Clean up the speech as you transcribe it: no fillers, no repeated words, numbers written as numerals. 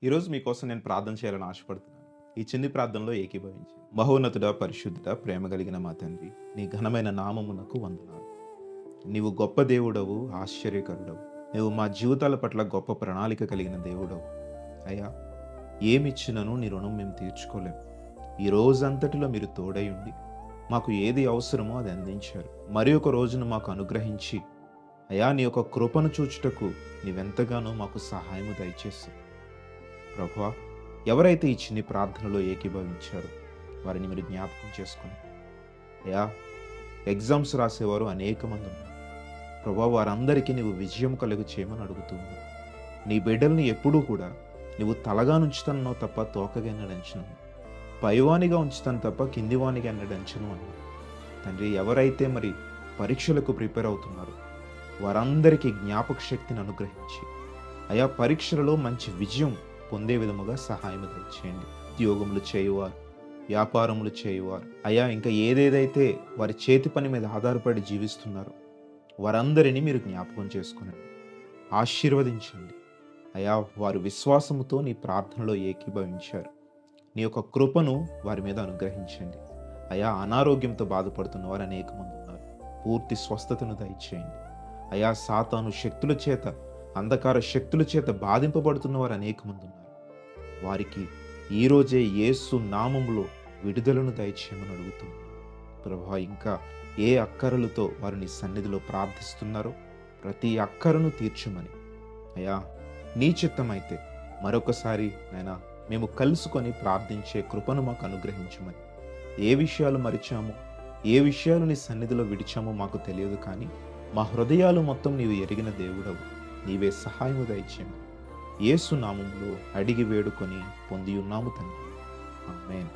ఈరోజు మీకోసం నేను ప్రార్థన చేయాలని ఆశపడుతున్నాను. ఈ చిన్ని ప్రార్థనలో ఏకీభవించి మహోన్నతుడ, పరిశుద్ధుడ, ప్రేమ కలిగిన మా తండ్రి, నీ ఘనమైన నామమునకు వందనాలు. నీవు గొప్ప దేవుడవు, ఆశ్చర్యకరుడవు. నువ్వు మా జీవితాల పట్ల గొప్ప ప్రణాళిక కలిగిన దేవుడవు. అయ్యా, ఏమిచ్చినను నీ రుణం మేము తీర్చుకోలేం. ఈ రోజంతటిలో మీరు తోడై ఉండి మాకు ఏది అవసరమో అది అందించారు. మరి ఒక రోజును మాకు అనుగ్రహించి అయా, నీ యొక్క కృపను చూచుటకు నీవెంతగానో మాకు సహాయము దయచేసి ప్రభువా, ఎవరైతే ఈ చిన్ని ప్రార్థనలో ఏకీభవించారో వారిని మీరు జ్ఞాపకం చేసుకొని అయ్యా, ఎగ్జామ్స్ రాసేవారు అనేక మంది ఉన్నారు ప్రభా, వారందరికీ నీవు విజయం కలుగు చేయమని అడుగుతూ ఉన్నావు. నీ బిడ్డల్ని ఎప్పుడూ కూడా నువ్వు తలగా ఉంచుతానో తప్ప తోకగా నడించను, పైవానిగా ఉంచుతాను తప్ప కిందివానిగా నడించను అన్నావు తండ్రి. ఎవరైతే మరి పరీక్షలకు ప్రిపేర్ అవుతున్నారో వారందరికీ జ్ఞాపక శక్తిని అనుగ్రహించి అయా, పరీక్షలలో మంచి విజయం పొందే విధముగా సహాయం దయచేయండి. ఉద్యోగములు చేయువారు, వ్యాపారములు చేయువారు అయా, ఇంకా ఏదేదైతే వారి చేతి పని మీద ఆధారపడి జీవిస్తున్నారో వారందరినీ మీరు జ్ఞాపకం చేసుకునండి, ఆశీర్వదించండి అయా. వారు విశ్వాసముతో నీ ప్రార్థనలో ఏకీభవించారు. నీ యొక్క కృపను వారి మీద అనుగ్రహించండి అయా. అనారోగ్యంతో బాధపడుతున్న వారు అనేక మంది ఉన్నారు, పూర్తి స్వస్థతను దయచేయండి అయా. సాతాను శక్తుల చేత, అంధకార శక్తుల చేత బాధింపబడుతున్న వారు అనేక మంది ఉన్నారు. వారికి ఈరోజే యేసు నామములో విడుదలను దయచేయమని అడుగుతున్నాను ప్రభా. ఇంకా ఏ అక్కరలతో వారు నీ సన్నిధిలో ప్రార్థిస్తున్నారో ప్రతి అక్కరను తీర్చమని అయా, నీ చిత్తమైతే మరొకసారి నాయనా మేము కలుసుకొని ప్రార్థించే కృపను మాకు అనుగ్రహించమని. ఏ విషయాలు మరిచామో, ఏ విషయాలు నీ సన్నిధిలో విడిచామో మాకు తెలియదు, కానీ మా హృదయాలు మొత్తం నీవు ఎరిగిన దేవుడవు. నీవే సహాయము దయచేయమని యేసు నామములో అడిగి వేడుకొని పొంది ఉన్నాము తండ్రి. ఆమేన్.